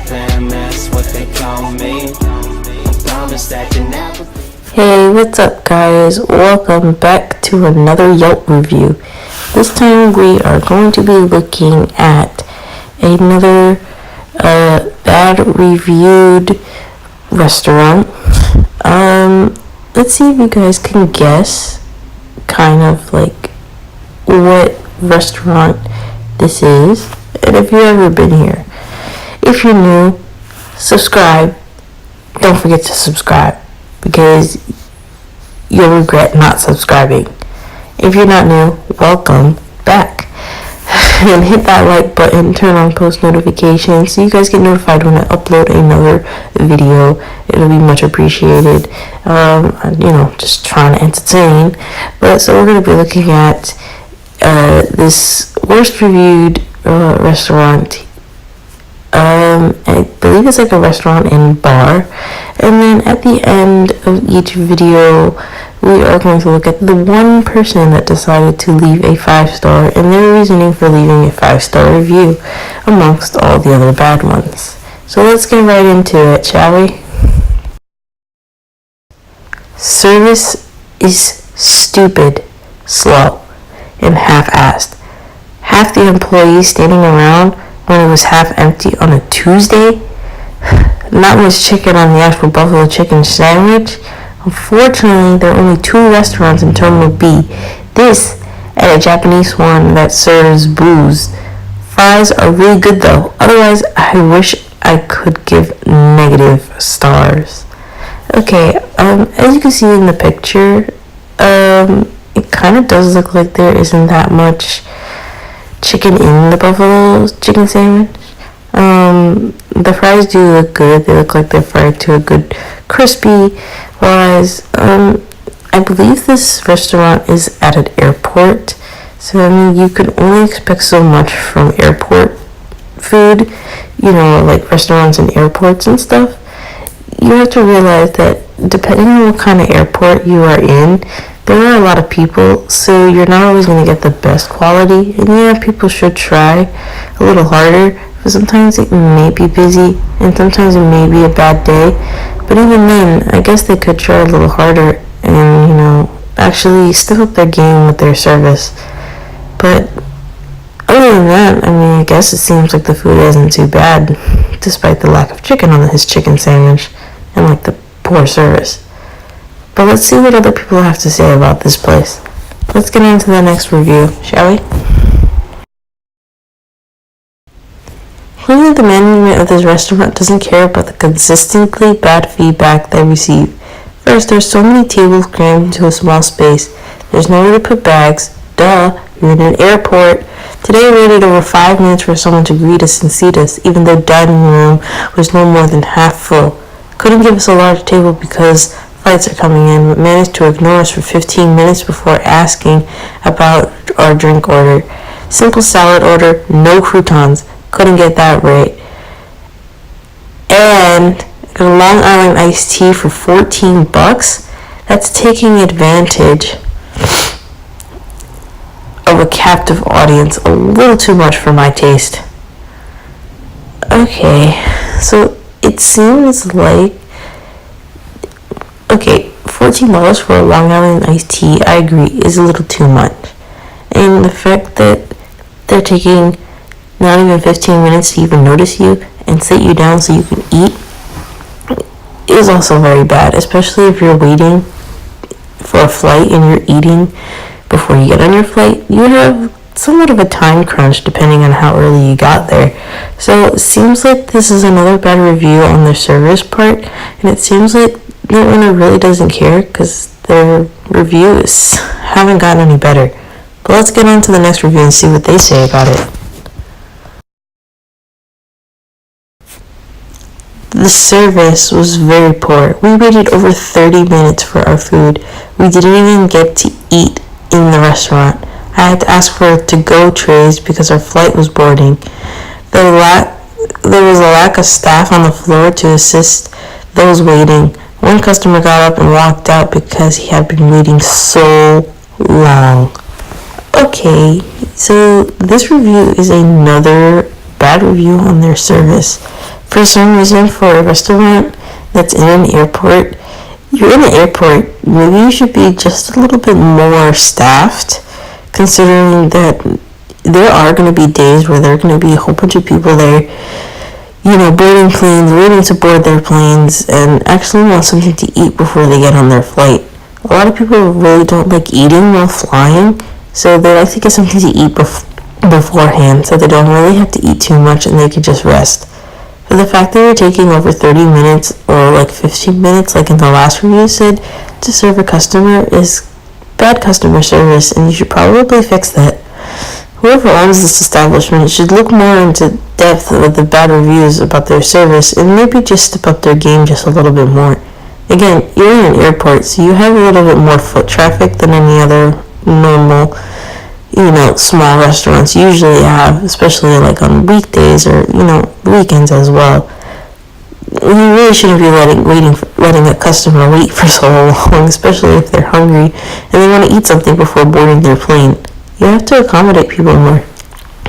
Pam, that's what they call me. I promise that you never. Hey, what's up guys? Welcome back to another Yelp review. This time we are going to be looking at another bad reviewed restaurant. Let's see if you guys can guess kind of like what restaurant this is, and if you've ever been here. If you're new, subscribe. Don't forget to subscribe because you'll regret not subscribing. If you're not new, welcome back. And hit that like button, turn on post notifications so you guys get notified when I upload another video. It'll be much appreciated. Just trying to entertain. But so we're going to be looking at this worst reviewed restaurant. I believe it's like a restaurant and bar. And then at the end of each video, we are going to look at the one person that decided to leave a 5-star and their reasoning for leaving a 5-star review amongst all the other bad ones. So let's get right into it, shall we? Service is stupid, slow, and half-assed. Half the employees standing around when it was half empty on a Tuesday. Not much chicken on the actual buffalo chicken sandwich. Unfortunately, there are only 2 restaurants in Terminal B. This and a Japanese one that serves booze. Fries are really good though. Otherwise, I wish I could give negative stars. Okay, as you can see in the picture, it kind of does look like there isn't that much chicken in the buffalo chicken sandwich. The fries do look good. They look like they're fried to a good crispy. Whereas, I believe this restaurant is at an airport. So, I mean, you can only expect so much from airport food. You know, like restaurants and airports and stuff. You have to realize that depending on what kind of airport you are in, there are a lot of people, so you're not always going to get the best quality. And yeah, people should try a little harder, but sometimes it may be busy, and sometimes it may be a bad day. But even then, I guess they could try a little harder and, actually step up their game with their service. But other than that, I mean, I guess it seems like the food isn't too bad, despite the lack of chicken on his chicken sandwich and, like, the poor service. But let's see what other people have to say about this place. Let's get into the next review, shall we? Clearly the management of this restaurant doesn't care about the consistently bad feedback they receive. First, there's so many tables crammed into a small space. There's nowhere to put bags. Duh, you're in an airport. Today we waited over 5 minutes for someone to greet us and seat us, even though dining room was no more than half full. Couldn't give us a large table because flights are coming in, but managed to ignore us for 15 minutes before asking about our drink order. Simple salad order, no croutons. Couldn't get that right. And a Long Island iced tea for $14. That's taking advantage of a captive audience a little too much for my taste. Okay, so it seems like $14 for a Long Island iced tea, I agree, is a little too much. And the fact that they're taking not even 15 minutes to even notice you and sit you down so you can eat is also very bad, especially if you're waiting for a flight and you're eating before you get on your flight. You have somewhat of a time crunch depending on how early you got there. So it seems like this is another bad review on their service part, and it seems like the owner really doesn't care because their reviews haven't gotten any better. But let's get on to the next review and see what they say about it. The service was very poor. We waited over 30 minutes for our food. We didn't even get to eat in the restaurant. I had to ask for to-go trays because our flight was boarding. There was a lack of staff on the floor to assist those waiting. One customer got up and walked out because he had been waiting so long. Okay, so this review is another bad review on their service. For some reason, for a restaurant that's in an airport, you're in the airport, maybe you should be just a little bit more staffed, considering that there are going to be days where there are going to be a whole bunch of people there, boarding planes, waiting to board their planes, and actually want something to eat before they get on their flight. A lot of people really don't like eating while flying, so they like to get something to eat beforehand, so they don't really have to eat too much and they can just rest. But the fact that you're taking over 30 minutes or like 15 minutes, like in the last review said, to serve a customer is bad customer service, and you should probably fix that. Whoever owns this establishment should look more into depth with the bad reviews about their service and maybe just step up their game just a little bit more. Again, you're in an airport, so you have a little bit more foot traffic than any other normal, small restaurants usually have, especially like on weekdays or, weekends as well. You really shouldn't be letting a customer wait for so long, especially if they're hungry and they want to eat something before boarding their plane. You have to accommodate people more.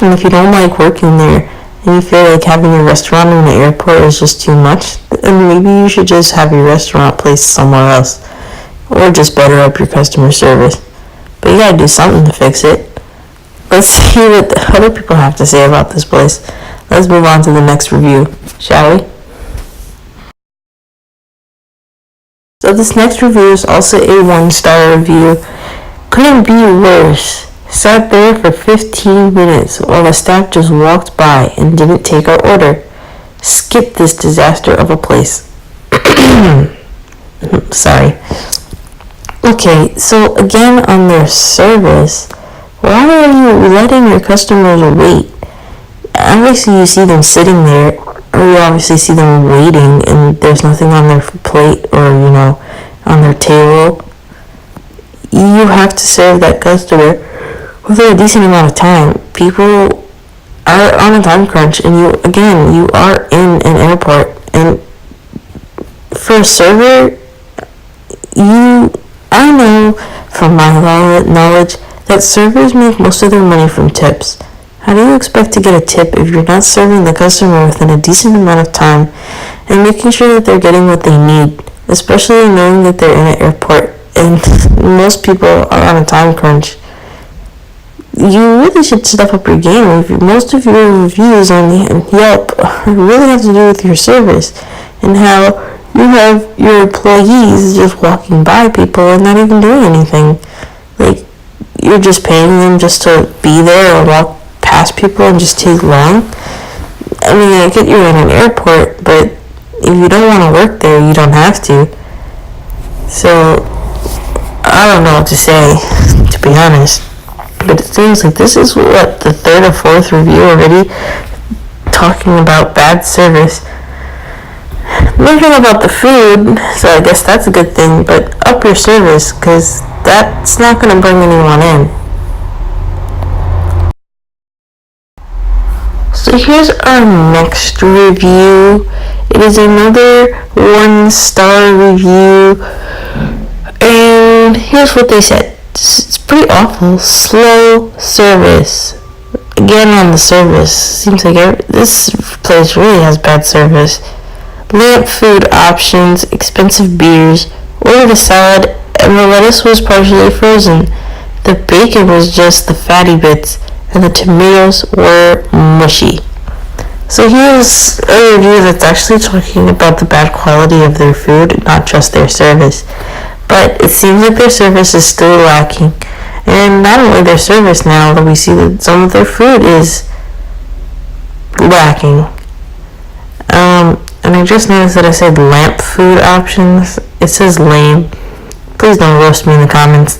And if you don't like working there and you feel like having a restaurant in the airport is just too much, then maybe you should just have your restaurant placed somewhere else, or just better up your customer service. But you gotta do something to fix it. Let's see what the other people have to say about this place. Let's move on to the next review, shall we? So this next review is also a 1-star review. Couldn't be worse. Sat there for 15 minutes while the staff just walked by and didn't take our order. Skip this disaster of a place. Sorry. Okay, so again on their service, why are you letting your customers wait? Obviously you see them sitting there, or you obviously see them waiting and there's nothing on their plate or, on their table. You have to serve that customer within a decent amount of time. People are on a time crunch, and you are in an airport, and for a server, I know from my knowledge that servers make most of their money from tips. How do you expect to get a tip if you're not serving the customer within a decent amount of time and making sure that they're getting what they need, especially knowing that they're in an airport and most people are on a time crunch? You really should step up your game. Most of your reviews on Yelp really have to do with your service and how you have your employees just walking by people and not even doing anything. Like, you're just paying them just to be there or walk past people and just take long. I mean, I get you're in an airport, but if you don't want to work there, you don't have to. So, I don't know what to say, to be honest. But it seems like this is what, the 3rd or 4th review already talking about bad service. Nothing about the food, so I guess that's a good thing, but up your service, because that's not going to bring anyone in. So here's our next review. It is another 1-star review, and here's what they said. It's pretty awful. Slow service. Again on the service. Seems like this place really has bad service. Lamp food options, expensive beers, ordered a salad, and the lettuce was partially frozen. The bacon was just the fatty bits, and the tomatoes were mushy. So here's a review that's actually talking about the bad quality of their food, not just their service. But it seems like their service is still lacking. And not only their service now, but we see that some of their food is lacking. And I just noticed that I said lamp food options. It says lame. Please don't roast me in the comments.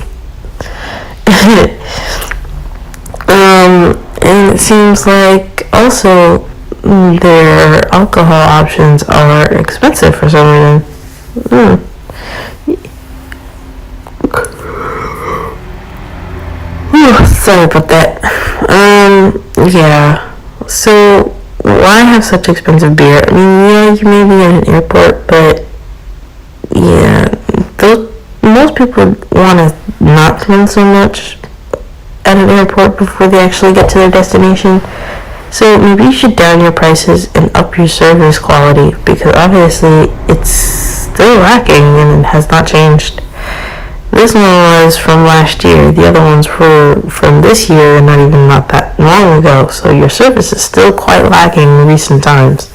And it seems like also their alcohol options are expensive for some reason. Sorry about that. Yeah. So, why have such expensive beer? I mean, yeah, you may be at an airport, but yeah, most people want to not spend so much at an airport before they actually get to their destination. So maybe you should down your prices and up your service quality, because obviously it's still lacking and it has not changed. This one was from last year. The other ones were from this year and not that long ago. So your service is still quite lacking in recent times.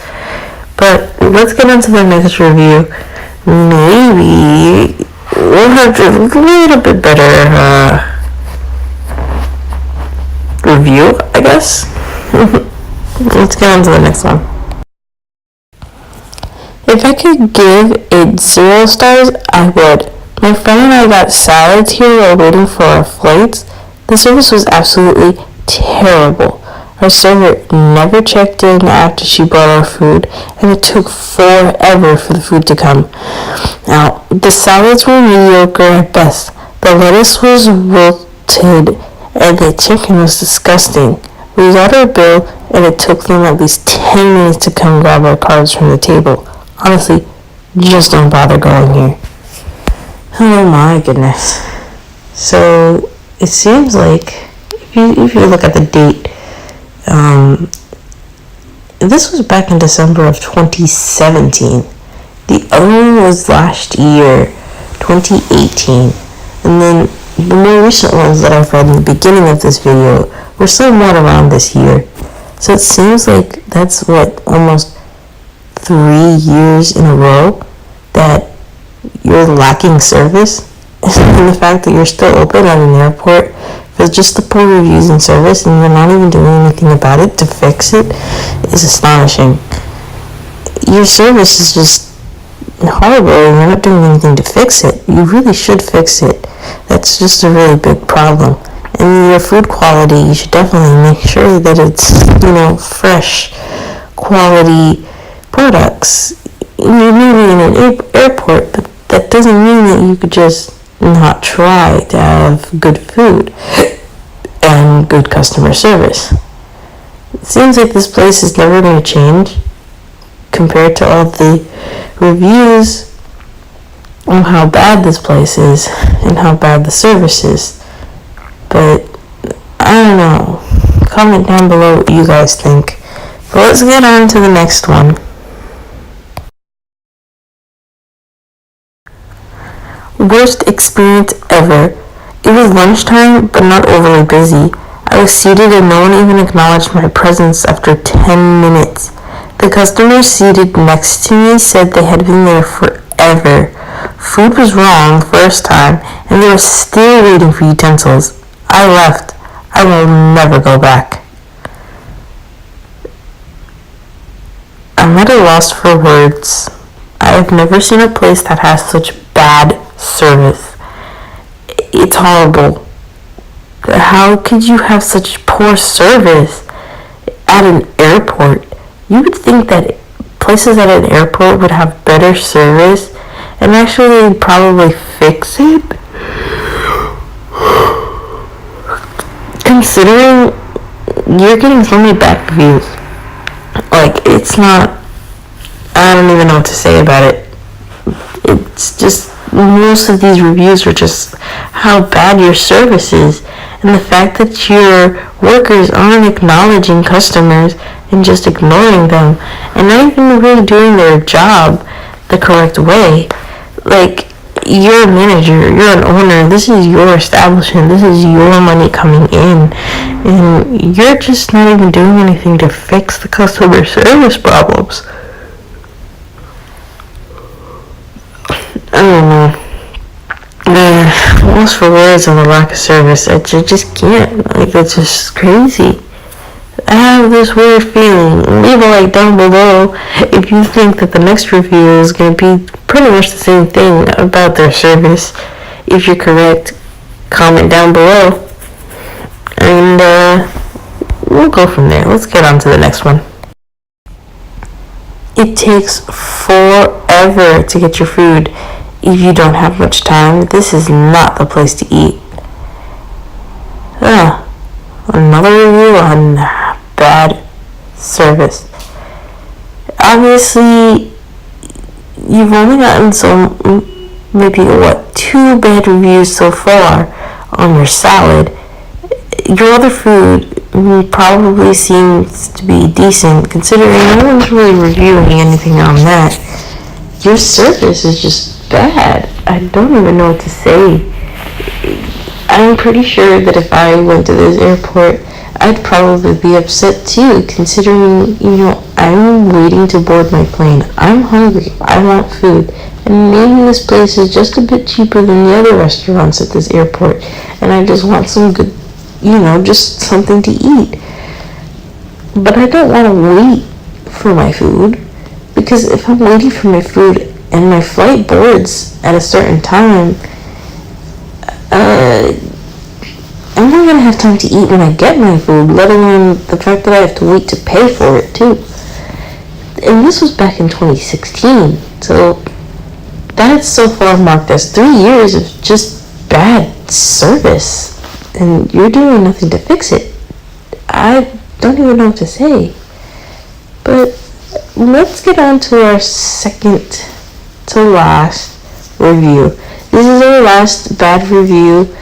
But let's get into the next review. Maybe we'll have a little bit better review, I guess. Let's get on to the next one. If I could give it 0 stars, I would. My friend and I got salads here while waiting for our flights. The service was absolutely terrible. Our server never checked in after she brought our food, and it took forever for the food to come. Now, the salads were mediocre at best. The lettuce was wilted, and the chicken was disgusting. We got our bill, and it took them at least 10 minutes to come grab our cards from the table. Honestly, just don't bother going here. Oh my goodness. So, it seems like, if you look at the date, this was back in December of 2017. The other one was last year, 2018. And then the more recent ones that I've read in the beginning of this video were somewhat around this year. So it seems like that's almost 3 years in a row that you're lacking service. And the fact that you're still open at an airport for just the poor reviews and service, and you're not even doing anything about it to fix it, is astonishing. Your service is just horrible, and you're not doing anything to fix it. You really should fix it. That's just a really big problem. And your food quality, you should definitely make sure that it's, fresh, quality products. You may be in an airport, but that doesn't mean that you could just not try to have good food and good customer service. It seems like this place is never going to change compared to all the reviews on how bad this place is and how bad the service is. But I don't know. Comment down below what you guys think. But let's get on to the next one. Worst experience ever. It was lunchtime, but not overly busy. I was seated and no one even acknowledged my presence after 10 minutes. The customer seated next to me said they had been there forever. Food was wrong first time, and they were still waiting for utensils. I left. I will never go back. I'm at a loss for words. I have never seen a place that has such bad service. It's horrible. How could you have such poor service at an airport? You would think that places at an airport would have better service and actually probably fix it. Considering you're getting so many bad reviews. It's not, I don't even know what to say about it. It's just, most of these reviews are just how bad your service is, and the fact that your workers aren't acknowledging customers and just ignoring them and not even really doing their job the correct way. You're a manager, you're an owner, this is your establishment, this is your money coming in, and you're just not even doing anything to fix the customer service problems. I don't know. Lost for words on the lack of service. I just can't. It's just crazy. I have this weird feeling. Leave a like down below if you think that the next review is going to be pretty much the same thing about their service. If you're correct, comment down below. And we'll go from there. Let's get on to the next one. It takes forever to get your food. If you don't have much time, this is not the place to eat. Another review on bad service. Obviously, you've only gotten maybe 2 bad reviews so far on your salad. your other food probably seems to be decent, considering no one's really reviewing anything on that. Your service is just bad. I don't even know what to say. I'm pretty sure that if I went to this airport, I'd probably be upset too, considering, I'm waiting to board my plane. I'm hungry. I want food. And maybe this place is just a bit cheaper than the other restaurants at this airport. And I just want some good, just something to eat. But I don't want to wait for my food. Because if I'm waiting for my food and my flight boards at a certain time, I'm not going to have time to eat when I get my food, let alone the fact that I have to wait to pay for it too. And this was back in 2016, so that's so far marked as 3 years of just bad service, and you're doing nothing to fix it. I don't even know what to say. But let's get on to our second to last review. This is our last bad review.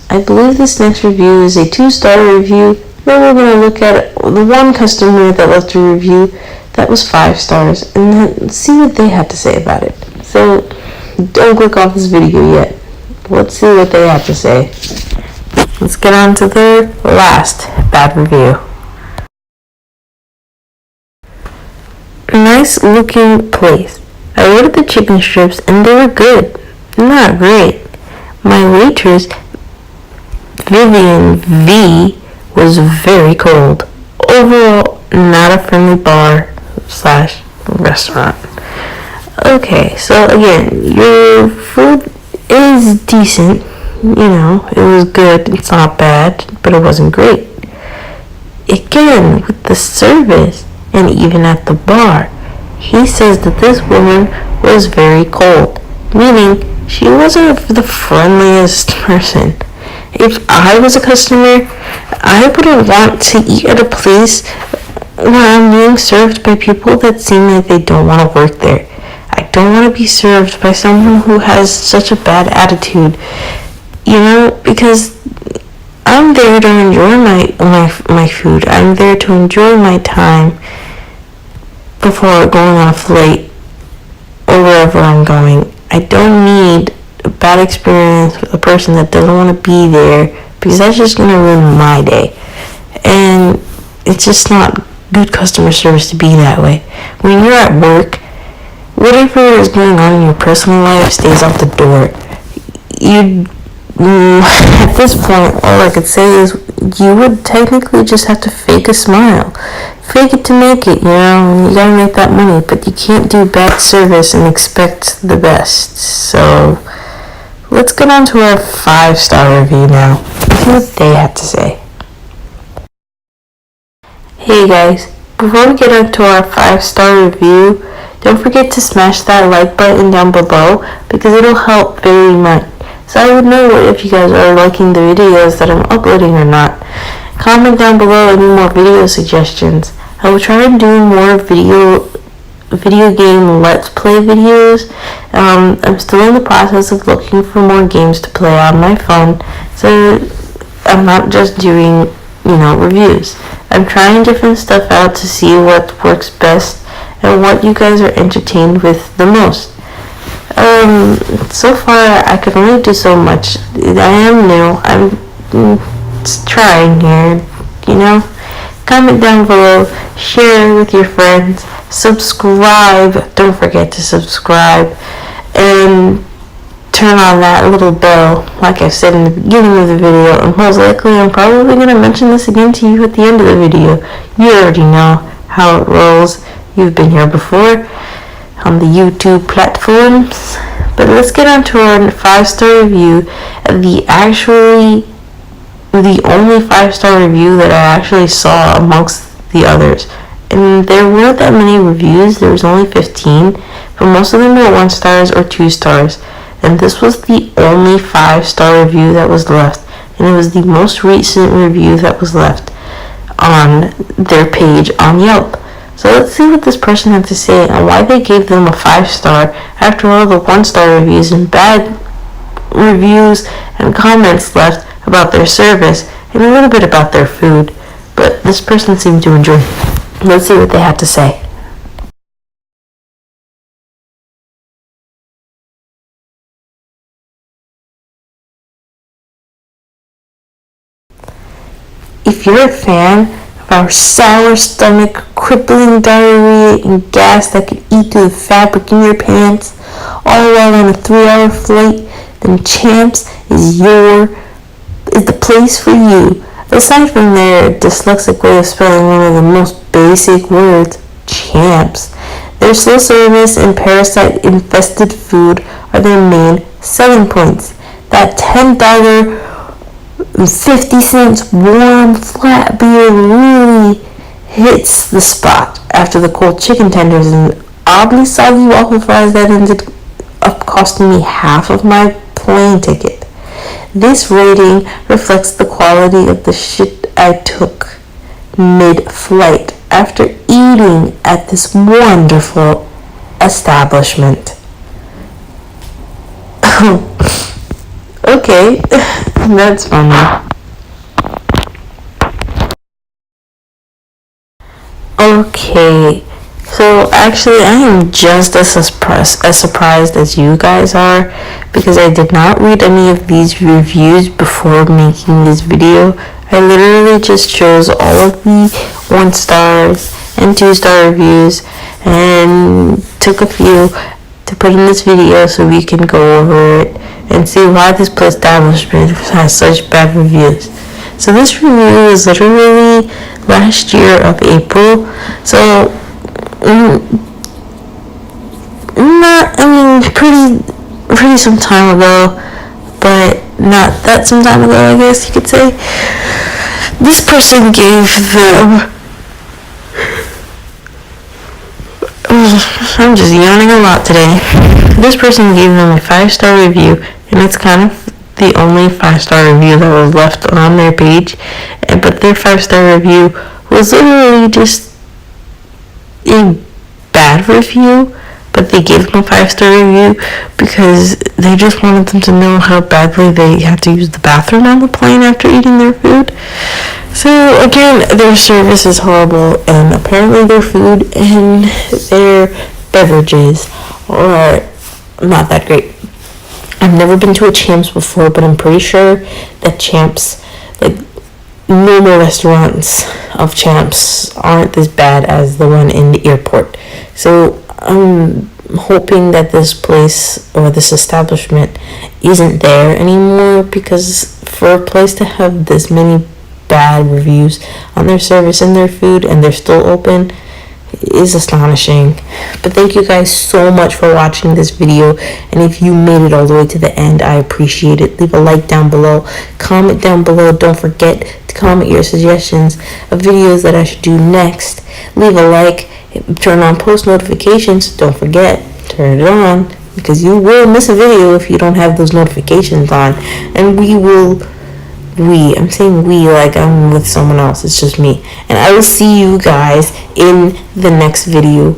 I believe this next review is a 2-star review. Then we're going to look at the one customer that left a review that was 5 stars and then see what they had to say about it. So don't click off this video yet. Let's see what they have to say. Let's get on to their last bad review. Nice looking place. I ordered the chicken strips and they were good. Not great. My waitress, Vivian V, was very cold. Overall, not a friendly bar / restaurant. Okay, so again, your food is decent. It was good. It's not bad, but it wasn't great. Again, with the service and even at the bar, he says that this woman was very cold, meaning she wasn't the friendliest person. If I was a customer, I wouldn't want to eat at a place where I'm being served by people that seem like they don't want to work there. I don't want to be served by someone who has such a bad attitude, because I'm there to enjoy my food. I'm there to enjoy my time before going on a flight or wherever I'm going. I don't need a bad experience with a person that doesn't want to be there, because that's just going to ruin my day. And it's just not good customer service to be that way. When you're at work, whatever is going on in your personal life stays out the door. At this point, all I could say is you would technically just have to fake a smile. Fake it to make it, you gotta make that money, but you can't do bad service and expect the best. So let's get on to our 5-star review now. See what they have to say. Hey guys, before we get into our 5-star review, don't forget to smash that like button down below, because it'll help very much. So I would know if you guys are liking the videos that I'm uploading or not. Comment down below any more video suggestions. I will try and do more video game let's play videos. I'm still in the process of looking for more games to play on my phone, so I'm not just doing reviews. I'm trying different stuff out to see what works best and what you guys are entertained with the most. So far I can only do so much. I am new. I'm trying here, Comment down below, share with your friends, subscribe. Don't forget to subscribe and turn on that little bell, like I said in the beginning of the video, and most likely I'm probably going to mention this again to you at the end of the video. You already know how it rolls. You've been here before on the YouTube platforms. But let's get on to our 5-star review. The only 5-star review that I actually saw amongst the others. And there weren't that many reviews. There was only 15, but most of them were 1 stars or 2 stars. And this was the only 5-star review that was left. And it was the most recent review that was left on their page on Yelp. So let's see what this person had to say and why they gave them a 5-star after all the 1-star reviews and bad reviews and comments left about their service and a little bit about their food, but this person seemed to enjoy it. Let's see what they had to say. If you're a fan of our sour stomach, crippling diarrhea, and gas that could eat through the fabric in your pants, all while on a 3-hour flight, then Champs is the place for you. Aside from their dyslexic way of spelling one of the most basic words, Champs, their slow service and parasite-infested food are their main selling points. That $10 50-cent warm flat beer really hits the spot after the cold chicken tenders and oddly soggy waffle fries that ended up costing me half of my plane ticket. This rating reflects the quality of the shit I took mid-flight after eating at this wonderful establishment. Okay, that's funny. Okay, so actually I am just as surprised as you guys are, because I did not read any of these reviews before making this video. I literally just chose all of the 1-stars and 2-star reviews and took a few to put in this video so we can go over it and see why this establishment has such bad reviews. So this review is literally last year of April. So pretty some time ago, but not that some time ago, I guess you could say. This person gave them, I'm just yawning a lot today. This person gave them a 5-star review, and it's kind of the only 5-star review that was left on their page. But their 5-star review was literally just a bad review, but they gave them a 5-star review because they just wanted them to know how badly they had to use the bathroom on the plane after eating their food. So again, their service is horrible, and apparently their food and their beverages are not that great. I've never been to a Champs before, but I'm pretty sure that Champs, like normal restaurants of Champs, aren't as bad as the one in the airport. So I'm hoping that this place or this establishment isn't there anymore, because for a place to have this many bad reviews on their service and their food and they're still open is astonishing. But thank you guys so much for watching this video, and if you made it all the way to the end, I appreciate it. Leave a like down below, comment down below, don't forget to comment your suggestions of videos that I should do next. Leave a like, turn on post notifications, don't forget, turn it on, because you will miss a video if you don't have those notifications on. And I'm saying we like I'm with someone else, it's just me. And I will see you guys in the next video.